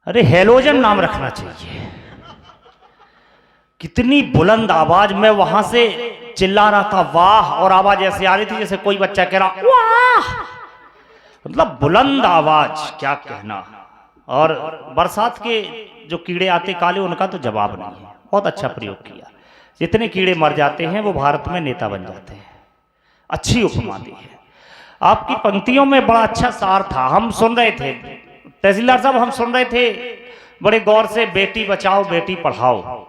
अरे हेलोजन नाम रखना चाहिए। कितनी बुलंद आवाज, मैं वहां से चिल्ला रहा था वाह, और आवाज ऐसे आ रही थी जैसे कोई बच्चा कह रहा वाह, मतलब बुलंद आवाज, क्या कहना। और बरसात के जो कीड़े आते काले, उनका तो जवाब नहीं है, बहुत अच्छा प्रयोग किया। जितने कीड़े मर जाते हैं वो भारत में नेता बन जाते हैं। अच्छी उपमा दी है आपकी पंक्तियों में, बड़ा अच्छा सार था। हम सुन रहे थे तहसीलदार साहब, हम सुन रहे थे बड़े गौर से, बेटी बचाओ बेटी पढ़ाओ,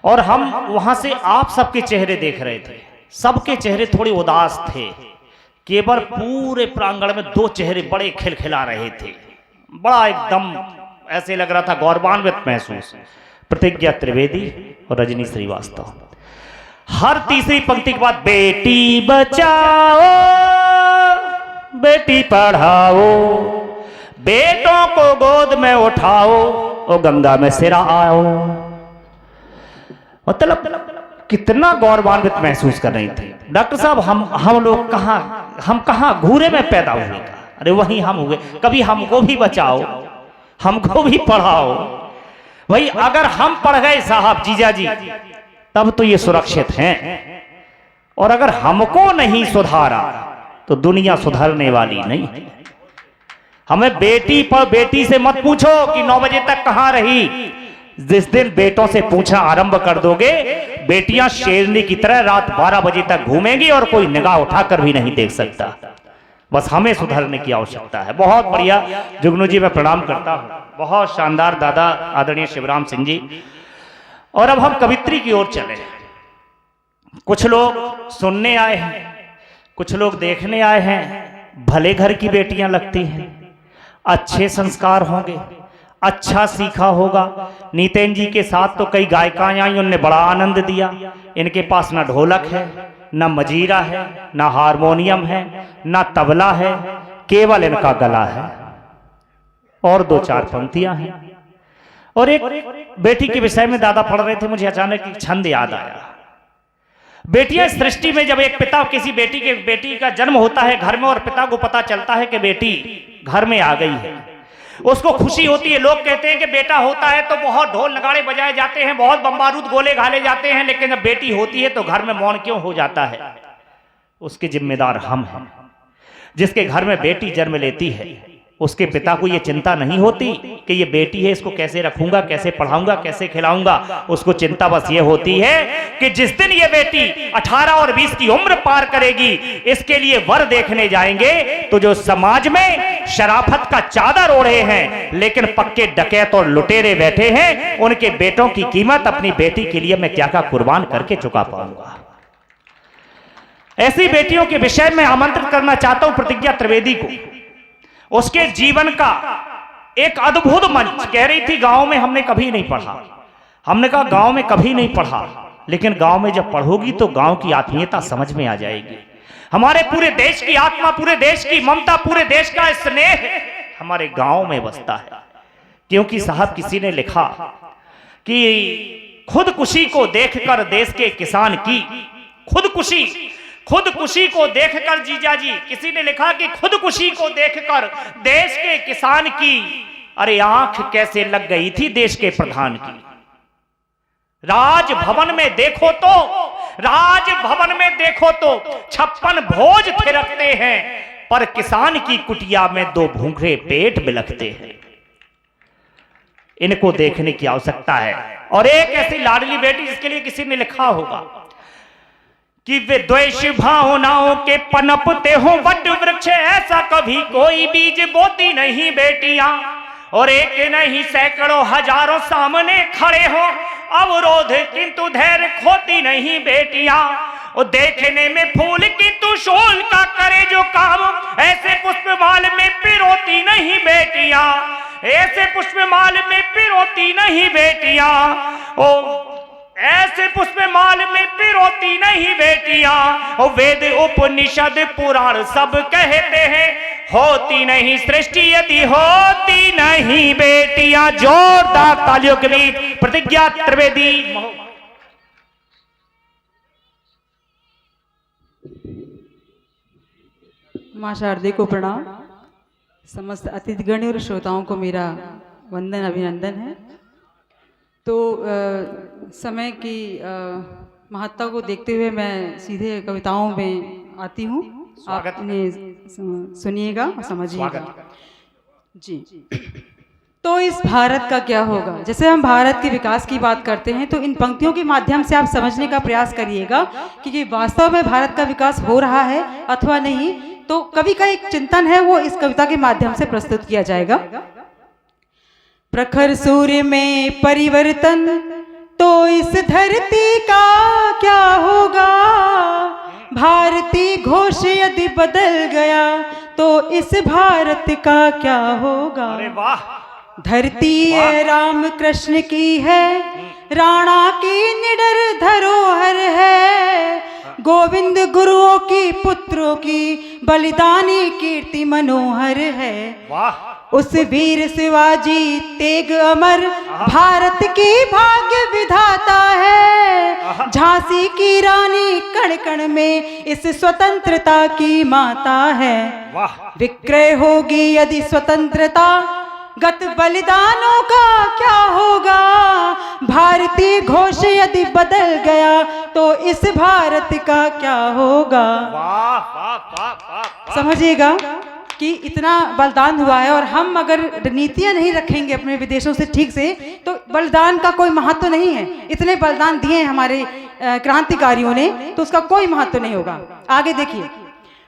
और हम वहां से आप सबके चेहरे देख रहे थे। सबके चेहरे थोड़े उदास थे, केवल पूरे प्रांगण में दो चेहरे बड़े खिलखिला रहे थे। बड़ा एकदम ऐसे लग रहा था गौरवान्वित महसूस। प्रतिज्ञा त्रिवेदी और रजनी श्रीवास्तव। हर तीसरी पंक्ति के बाद बेटी बचाओ बेटी पढ़ाओ, बेटों को गोद में उठाओ और गंगा में सिरा आओ। मतलब कितना गौरवान्वित महसूस कर रही थी। डॉक्टर साहब, हम लोग कहां घूरे में पैदा हुए? अरे वहीं हम हुए। कभी हमको भी बचाओ, हमको भी पढ़ाओ। भाई अगर हम पढ़ गए साहब जीजा जी, तब तो ये सुरक्षित हैं, और अगर हमको नहीं सुधारा तो दुनिया सुधरने वाली नहीं है। हमें बेटी से मत पूछो कि 9 बजे तक कहां रही। जिस दिन बेटों से पूछना आरंभ कर दोगे, बेटियां शेरनी की तरह रात 12 बजे तक घूमेंगी और कोई निगाह उठाकर भी नहीं देख सकता। बस हमें सुधरने की आवश्यकता है। बहुत बढ़िया जुगनू जी, मैं प्रणाम करता हूं। बहुत शानदार दादा आदरणीय शिवराम सिंह जी। और अब हम कवित्री की ओर चले। कुछ लोग सुनने आए हैं, कुछ लोग देखने आए हैं। भले घर की बेटियां लगती हैं, अच्छे संस्कार होंगे, अच्छा सीखा होगा। नीतेन जी के साथ तो कई गायिकाएं आई, उनने बड़ा आनंद दिया। इनके पास ना ढोलक है, ना मजीरा है, ना हारमोनियम है, ना तबला है, केवल इनका गला है और 2-4 पंक्तियां हैं। और एक बेटी के विषय में दादा पढ़ रहे थे, मुझे अचानक एक छंद याद आया। बेटियां सृष्टि में, जब एक पिता किसी बेटी का जन्म होता है घर में, और पिता को पता चलता है कि बेटी घर में आ गई है, उसको खुशी होती है। लोग कहते हैं कि बेटा होता है तो बहुत ढोल नगाड़े बजाए जाते हैं, बहुत बम बारूद गोले घाले जाते हैं, लेकिन जब बेटी होती है तो घर में मौन क्यों हो जाता है? उसके जिम्मेदार हम हैं। जिसके घर में बेटी जन्म लेती है, उसके पिता को यह चिंता नहीं होती कि ये बेटी है, इसको कैसे रखूंगा, कैसे पढ़ाऊंगा, कैसे खिलाऊंगा। उसको चिंता बस ये होती है कि जिस दिन ये बेटी 18 और 20 की उम्र पार करेगी, इसके लिए वर देखने जाएंगे तो जो समाज में शराफत का चादर ओढ़े हैं लेकिन पक्के डकैत और लुटेरे बैठे हैं, उनके बेटों की कीमत अपनी बेटी के लिए मैं क्या क्या कुर्बान करके चुका पाऊंगा। ऐसी बेटियों के विषय में आमंत्रित करना चाहता हूं प्रतिज्ञा त्रिवेदी को। उसके जीवन का एक अद्भुत मंच। कह रही थी गांव में हमने कभी नहीं पढ़ा। हमने कहा गांव में कभी नहीं पढ़ा, लेकिन गांव में जब पढ़ोगी तो गांव की आत्मीयता समझ में आ जाएगी। हमारे पूरे देश की आत्मा, पूरे देश की ममता, पूरे देश का स्नेह हमारे गांव में बसता है। क्योंकि साहब किसी ने लिखा कि खुदकुशी को देखकर देश के किसान की, खुदकुशी को देखकर जीजा जी, किसी ने लिखा कि खुदकुशी को देखकर देश के किसान की, अरे आंख कैसे लग गई थी देश के प्रधान की। राजभवन में देखो तो 56 भोज थिरकते हैं, पर किसान की कुटिया में 2 भूखे पेट बिलखते हैं। इनको देखने की आवश्यकता है। और एक ऐसी लाडली बेटी जिसके लिए किसी ने लिखा होगा कि वे द्वेष भावनाओं के पनपते हो वट वृक्ष, ऐसा कभी कोई बीज बोती नहीं बेटियां। और एक नहीं सैकड़ों हजारों सामने खड़े हो अवरोध, किंतु धैर्य खोती नहीं बेटियां। और देखने में फूल किंतु शोल का करे जो काम, ऐसे पुष्पमाल में पिरोती नहीं बेटियां, ऐसे पुष्पमाल में पिरोती नहीं बेटियां। ओ ऐसे पुष्पमाल में पिरोती नहीं बेटियां। और वेद उपनिषद पुराण सब कहते हैं, होती नहीं सृष्टि यदि होती नहीं बेटियां। जोरदार तालियों के बीच प्रतिज्ञा त्रिवेदी। मां शारदे को प्रणाम। समस्त अतिथिगण और श्रोताओं को मेरा वंदन अभिनंदन है। तो समय की महत्ता को देखते हुए मैं सीधे कविताओं में आती हूँ, आप इन्हें सुनिएगा और समझिएगा जी। तो इस भारत का क्या होगा, जैसे हम भारत के विकास की बात करते हैं तो इन पंक्तियों के माध्यम से आप समझने का प्रयास करिएगा कि वास्तव में भारत का विकास हो रहा है अथवा नहीं। तो कवि का एक चिंतन है, वो इस कविता के माध्यम से प्रस्तुत किया जाएगा। प्रखर सूर्य में परिवर्तन तो इस धरती का क्या होगा, भारतीय घोष यदि बदल गया तो इस भारत का क्या होगा। अरे वाह, धरती ये राम कृष्ण की है, राणा की निडर धरोहर है, गोविंद गुरुओं की पुत्रों की बलिदानी कीर्ति मनोहर है। वाह, उस वीर शिवाजी तेग अमर भारत की भाग्य विधाता है, झांसी की रानी कण कण में इस स्वतंत्रता की माता है। वाह, विक्रय होगी यदि स्वतंत्रता, गत बलिदानों का क्या होगा, भारतीय घोष यदि बदल गया तो इस भारत का क्या होगा। वाह, वाह, वाह, वाह। समझिएगा कि इतना बलिदान हुआ है और हम अगर नीतियां नहीं रखेंगे अपने विदेशों से ठीक से तो बलिदान का कोई महत्व नहीं है। इतने बलिदान दिए हमारे क्रांतिकारियों ने तो उसका कोई महत्व नहीं होगा। आगे देखिए,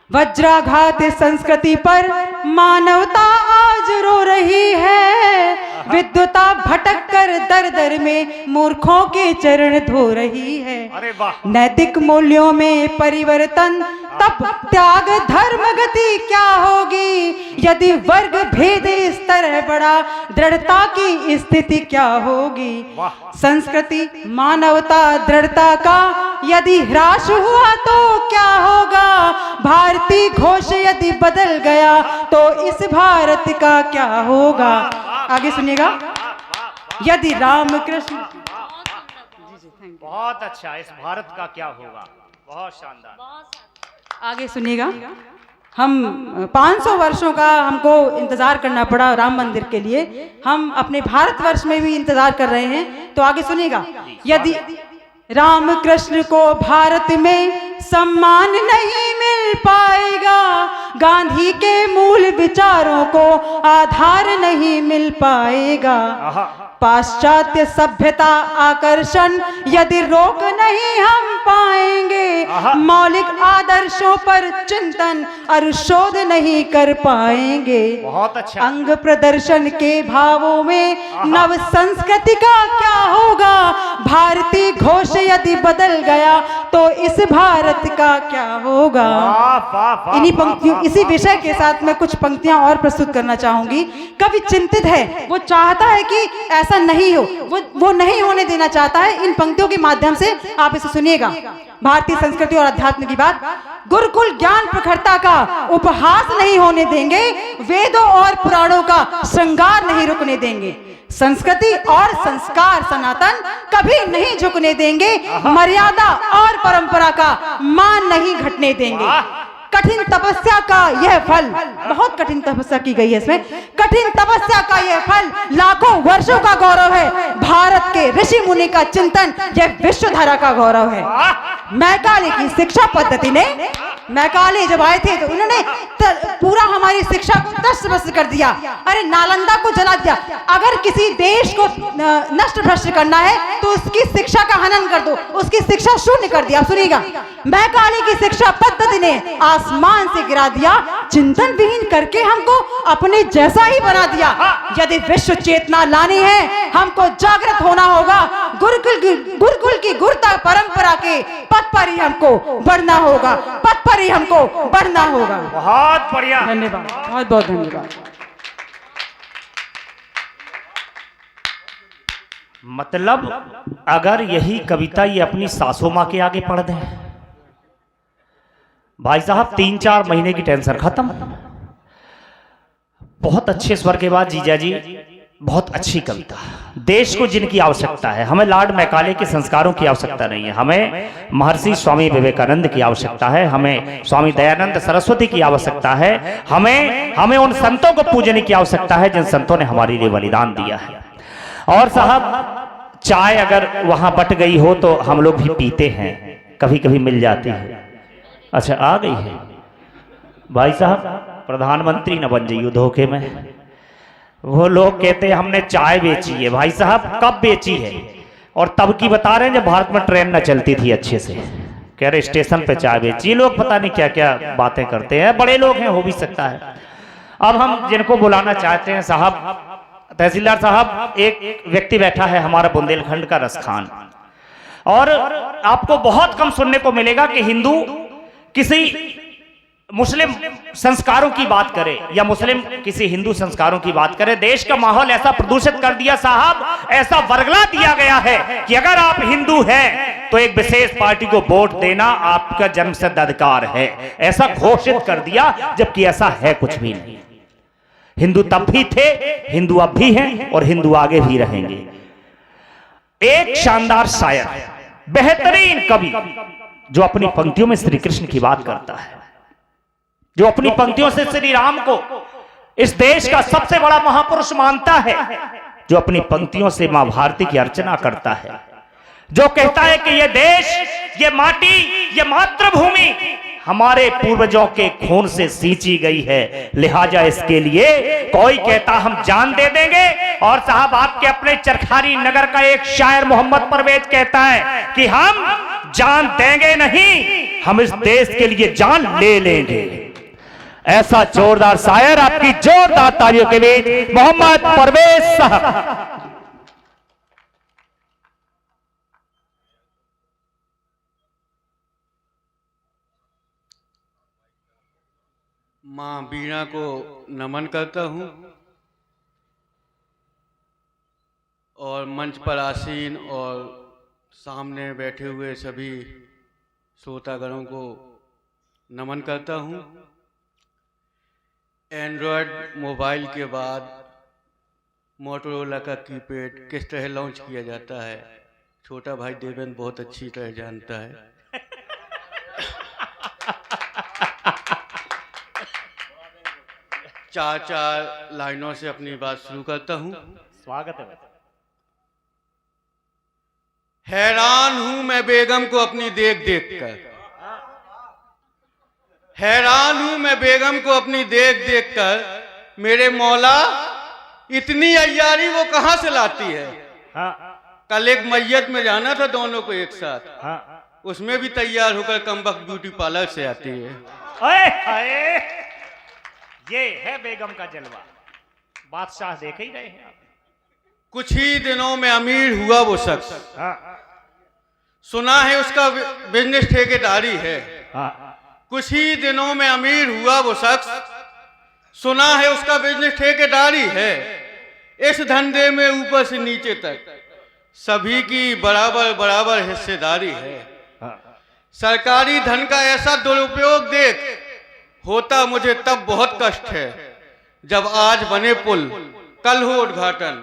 वज्राघात संस्कृति पर मानवता आज रो रही है, विद्वता भटक कर दर दर में मूर्खों के चरण धो रही है। अरे वाह, नैतिक मूल्यों में परिवर्तन तब त्याग धर्म गति क्या होगी, यदि वर्ग भेद इस तरह बढ़ा दृढ़ता की स्थिति क्या होगी। संस्कृति मानवता दृढ़ता का यदि ह्रास हुआ तो क्या होगा, भारतीय घोष यदि बदल गया तो इस भारत का क्या होगा। आगे सुनिएगा, यदि राम कृष्ण, बहुत अच्छा, इस भारत का क्या होगा, बहुत शानदार। आगे सुनिएगा, हम 500 वर्षों का हमको इंतजार करना पड़ा राम मंदिर के लिए, हम अपने भारतवर्ष में भी इंतजार कर रहे हैं। तो आगे सुनिएगा, यदि राम कृष्ण को भारत में सम्मान नहीं मिल पाएगा, गांधी के मूल विचारों को आधार नहीं मिल पाएगा, पाश्चात्य सभ्यता आकर्षण यदि रोक नहीं हम पाएंगे, मौलिक आदर्शों पर चिंतन और शोध नहीं कर पाएंगे। बहुत अच्छा। अंग प्रदर्शन के भावों में नव संस्कृति का क्या होगा, भारतीय घोष यदि बदल गया तो इस भारत का क्या होगा। इन्हीं पंक्तियों, इसी विषय के साथ मैं कुछ पंक्तियां और प्रस्तुत करना चाहूंगी। कवि चिंतित है, वो चाहता है कि ऐसा नहीं हो, वो नहीं होने देना चाहता है। इन पंक्तियों के माध्यम से आप इसे सुनिएगा। भारतीय संस्कृति और अध्यात्म की बात, गुरुकुल ज्ञान प्रखरता का उपहास नहीं होने देंगे, वेदों और पुराणों का श्रृंगार नहीं रुकने देंगे, संस्कृति और संस्कार सनातन कभी नहीं झुकने देंगे, मर्यादा और परंपरा का मान नहीं घटने देंगे। कठिन तपस्या का यह फल, बहुत कठिन तपस्या की गई है इसमें, कठिन तपस्या का यह फल लाखों वर्षों का गौरव है, भारत के ऋषि मुनि का चिंतन यह विश्वधारा का गौरव है। मैकाले की शिक्षा पद्धति ने, मैकाले जब आए थे तो उन्होंने पूरा हमारी शिक्षा को तस्त कर दिया। अरे नालंदा को जला दिया। अगर किसी देश को नष्ट भ्रष्ट करना है तो उसकी शिक्षा का हनन कर दो, उसकी शिक्षा शून्य कर दिया। सुनिएगा, मैकाले की शिक्षा पद्धति ने आसमान से गिरा दिया, चिंतन विहीन करके हमको अपने जैसा ही बना दिया। यदि विश्व चेतना लानी है हमको जागृत होना होगा, गुरुकुल की गुरुता परंपरा के पथ पर ही हमको बढ़ना होगा, पथ पर ही हमको बढ़ना होगा। बहुत बढ़िया, धन्यवाद, बहुत बहुत धन्यवाद। मतलब अगर यही कविता ये अपनी सासू माँ के आगे पढ़ दें, भाई साहब 3-4 महीने की टेंशन खत्म। बहुत अच्छे स्वर के बाद जीजा जी बहुत अच्छी कविता। देश को जिनकी आवश्यकता है, हमें लॉर्ड मैकाले के संस्कारों की आवश्यकता नहीं है, हमें महर्षि स्वामी विवेकानंद की आवश्यकता है, हमें स्वामी दयानंद सरस्वती की आवश्यकता है, हमें उन संतों को पूजने की आवश्यकता है जिन संतों ने हमारे लिए बलिदान दिया है। और साहब चाय अगर वहां बट गई हो तो हम लोग भी पीते हैं, कभी कभी मिल जाती है। अच्छा आ गई है भाई साहब, प्रधानमंत्री न बन जाइए धोखे में। वो लोग कहते हैं हमने चाय बेची है, भाई साहब कब बेची है? और तब की बता रहे हैं जब भारत में ट्रेन न चलती थी अच्छे से, कह रहे स्टेशन पे चाय बेची। ये लोग पता नहीं क्या क्या बातें करते हैं, बड़े लोग हैं, हो भी सकता है। अब हम जिनको बुलाना चाहते हैं साहब, तहसीलदार साहब, एक व्यक्ति बैठा है हमारा बुंदेलखंड का रसखान, और आपको बहुत कम सुनने को मिलेगा कि हिंदू किसी मुस्लिम संस्कारों की बात करे या मुस्लिम किसी हिंदू संस्कारों की बात करे। देश का माहौल ऐसा प्रदूषित कर दिया साहब, ऐसा वर्गला दिया गया है कि अगर आप हिंदू हैं तो एक विशेष पार्टी को वोट देना आपका जन्मसिद्ध अधिकार है, ऐसा घोषित कर दिया, जबकि ऐसा है कुछ भी नहीं। हिंदू तब भी थे, हिंदू अब भी हैं और हिंदू आगे भी रहेंगे। एक शानदार शायर, बेहतरीन कवि, जो अपनी पंक्तियों में श्री कृष्ण की बात करता है, जो अपनी पंक्तियों से श्री राम को इस देश का सबसे बड़ा महापुरुष मानता है, जो अपनी पंक्तियों से मां भारती की अर्चना करता है, जो कहता है कि ये देश, ये माटी, ये मातृभूमि हमारे पूर्वजों के खून से सींची गई है, लिहाजा इसके लिए कोई कहता हम जान दे देंगे। और साहब आपके अपने चरखारी नगर का एक शायर मोहम्मद परवेज कहता है कि हम जान देंगे नहीं, हम इस देश के लिए जान ले लेंगे। ऐसा जोरदार शायर आपकी जोरदार तालियों के बीच मोहम्मद परवेज साहब। मां बीणा को नमन करता हूं और मंच पर आसीन और सामने बैठे हुए सभी श्रोतागणों को नमन करता हूं। एंड्रॉयड मोबाइल के बाद मोटोरोला का कीपैड किस तरह लॉन्च किया जाता है, छोटा भाई देवेंद्र बहुत अच्छी तरह जानता है। चार लाइनों से अपनी बात शुरू करता हूं। स्वागत है। हैरान हूं मैं बेगम को अपनी देख देख कर, हैरान हूं मैं बेगम को अपनी देख देख कर, मेरे मौला इतनी अय्यारी वो कहां से लाती है। कल एक मैयत में जाना था दोनों को एक साथ, उसमें भी तैयार होकर कमबख्त ब्यूटी पार्लर से आती है। ये है बेगम का जलवा, बादशाह देख ही रहे हैं आप। कुछ ही दिनों में अमीर हुआ वो शख्स, सुना है उसका बिजनेस ठेकेदारी है। कुछ ही दिनों में अमीर हुआ वो शख्स, सुना है उसका बिजनेस ठेकेदारी है। इस धंधे में ऊपर से नीचे तक सभी की बराबर बराबर हिस्सेदारी है। सरकारी धन का ऐसा दुरुपयोग देख होता मुझे तब बहुत कष्ट है, जब आज बने पुल कल हो उद्घाटन,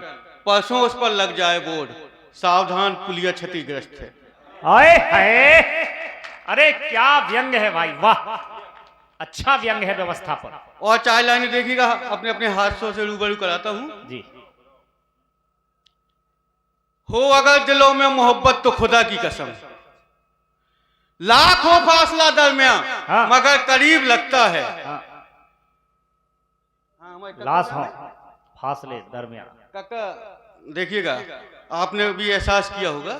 परसों उस पर लग जाए बोर्ड, सावधान पुलिया क्षतिग्रस्त है। आए हाय, अरे क्या व्यंग है भाई, वाह, अच्छा व्यंग है व्यवस्था पर। और चार लाइनें देखिएगा, अपने अपने हादसों से रूबरू कराता हूं जी। हो अगर दिलों में मोहब्बत तो खुदा की कसम, लाखों फासला दरमियान मगर करीब लगता है। लाखों फासले दरमियान। काका देखिएगा, आपने भी एहसास किया होगा।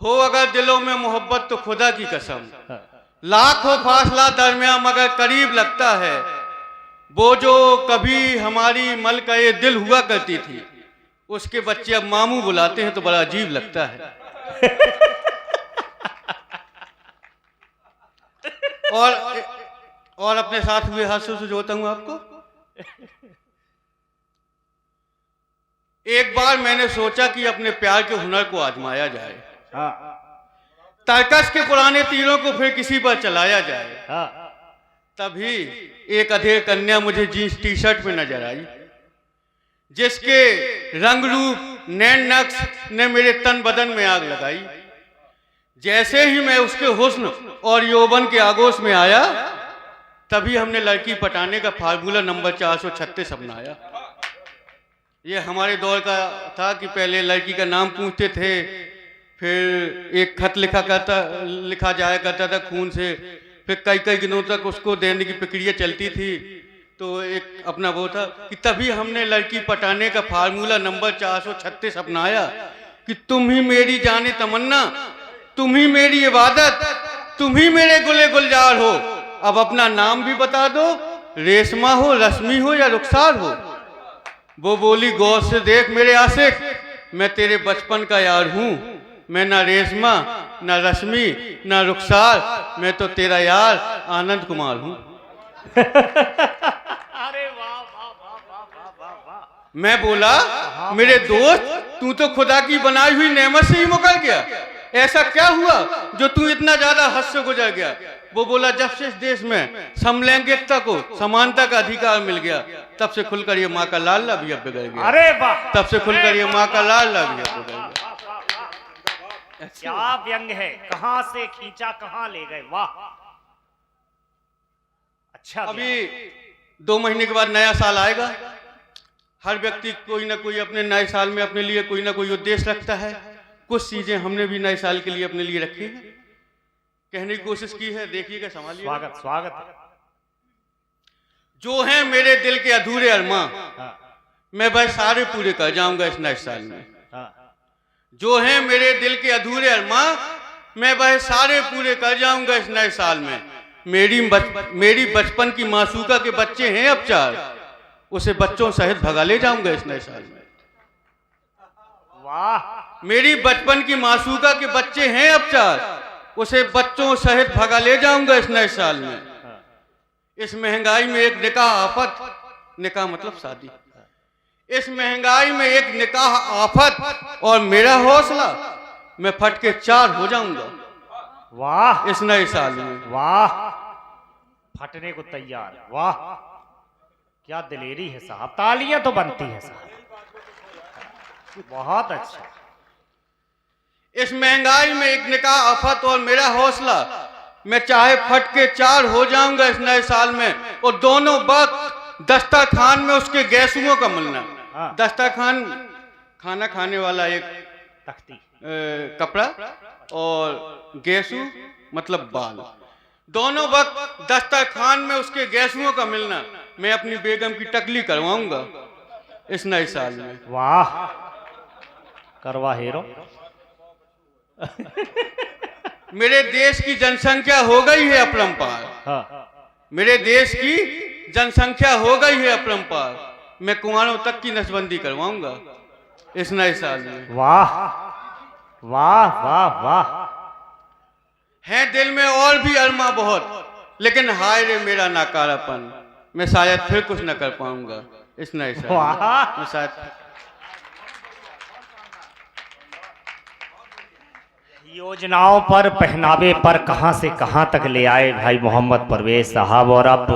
हो अगर दिलों में मोहब्बत तो खुदा की कसम, लाखों फासला दरमियान मगर करीब लगता है। वो जो कभी हमारी मलका-ए दिल हुआ करती थी, उसके बच्चे अब मामू बुलाते हैं तो बड़ा अजीब लगता है। और अपने साथ हुए हादसों से जोड़ता हूं आपको। एक बार मैंने सोचा कि अपने प्यार के हुनर को आजमाया जाए, तरकश के पुराने तीरों को फिर किसी पर चलाया जाए। तभी एक अधेड़ कन्या मुझे जींस टी शर्ट में नजर आई, जिसके रंग रूप नैन नक्श ने मेरे तन बदन में आग लगाई। जैसे ही मैं उसके हुस्न और यौवन के आगोश में आया, तभी हमने लड़की पटाने का फार्मूला नंबर 436 अपनाया। ये हमारे दौर का था कि पहले लड़की का नाम पूछते थे, फिर एक खत लिखा जाया करता था खून से, फिर कई कई दिनों तक उसको देने की प्रक्रिया चलती थी। तो एक अपना वो था कि तभी हमने लड़की पटाने का फार्मूला नंबर 436 अपनाया कि तुम ही मेरी जाने तमन्ना, तुम ही मेरी इबादत, तुम ही मेरे गुले गुलजार हो। अब अपना नाम भी बता दो, रेशमा हो, रश्मि हो या रुखसार हो। वो बोली, गौर से देख मेरे आशिक, मैं तेरे बचपन का यार हूँ। मैं ना रेशमा, ना रश्मि, ना रुखसार, मैं तो तेरा यार आनंद कुमार हूँ। अरे वाह वाह वाह वाह वाह वाह वाह। मैं बोला, मेरे दोस्त, तू तो खुदा की बनाई हुई नेमत से ही मुकर गया। ऐसा क्या हुआ जो तू इतना ज्यादा हद से गुजर गया? वो बोला, जब से इस देश में समलैंगिकता को, समानता का अधिकार मिल गया, तब से खुलकर ये माँ का लाल भी अब बिगड़ गया। अरे वाह, तब से खुलकर ये माँ का लाल भी अब बिगड़ गया। क्या व्यंग है, कहां से खींचा कहां ले गए, वाह। अच्छा, अभी 2 महीने के बाद नया साल आएगा। हर व्यक्ति कोई ना कोई अपने नए साल में अपने लिए कोई ना कोई उद्देश्य रखता है। कुछ चीजें हमने भी नए साल के लिए अपने लिए रखी हैं, कहने की कोशिश की है, देखिएगा, संभालिए। स्वागत स्वागत। जो है मेरे दिल के अधूरे अरमां, मैं वह सारे पूरे कर जाऊंगा इस नए साल में। जो है मेरे दिल के अधूरे अरमां, मैं वह सारे पूरे कर जाऊंगा इस नए साल में। मेरी बचपन की मासूका के बच्चे हैं अब 4, उसे बच्चों सहित भगा ले जाऊंगा इस नए साल में। वाह। मेरी बचपन की मासूका के बच्चे हैं अब 4, उसे बच्चों सहित भगा ले जाऊंगा इस नए साल में। इस महंगाई में एक निकाह आफत, निकाह मतलब शादी, इस महंगाई में एक निकाह आफत, और मेरा हौसला, मैं फट के 4 हो जाऊंगा। वाह, इस नए साल में। वाह, फटने को तैयार, वाह, क्या दिलेरी है साहब, तालियां तो बनती है साहब, बहुत अच्छा। इस महंगाई में एक निकाह आफत और मेरा हौसला, मैं चाहे फट के 4 हो जाऊंगा इस नए साल में। और दोनों वक्त दस्तरखान में उसके गैसुओं का मिलना। दस्तरखान खाना खाने वाला एक तख्ती, कपड़ा, और गैसू मतलब बाल। दोनों वक्त दस्तरखान में उसके गैसुओं का मिलना, मैं अपनी बेगम की टकली करवाऊंगा इस नए साल में। वाह, करवा हेरो। मेरे देश की जनसंख्या हो गई है अपरंपार। मेरे देश की जनसंख्या हो गई है अपरंपार, मैं कुंवारों तक की नसबंदी करवाऊंगा इस नए साल में। वाह वाह वाह वाह। है दिल में और भी अरमा बहुत, लेकिन हाय रे मेरा नाकारापन, मैं शायद फिर कुछ न कर पाऊंगा इस नए साल में। मैं शायद योजनाओं पर, पहनावे पर कहां से कहां तक ले आए भाई मोहम्मद परवेज साहब। और अब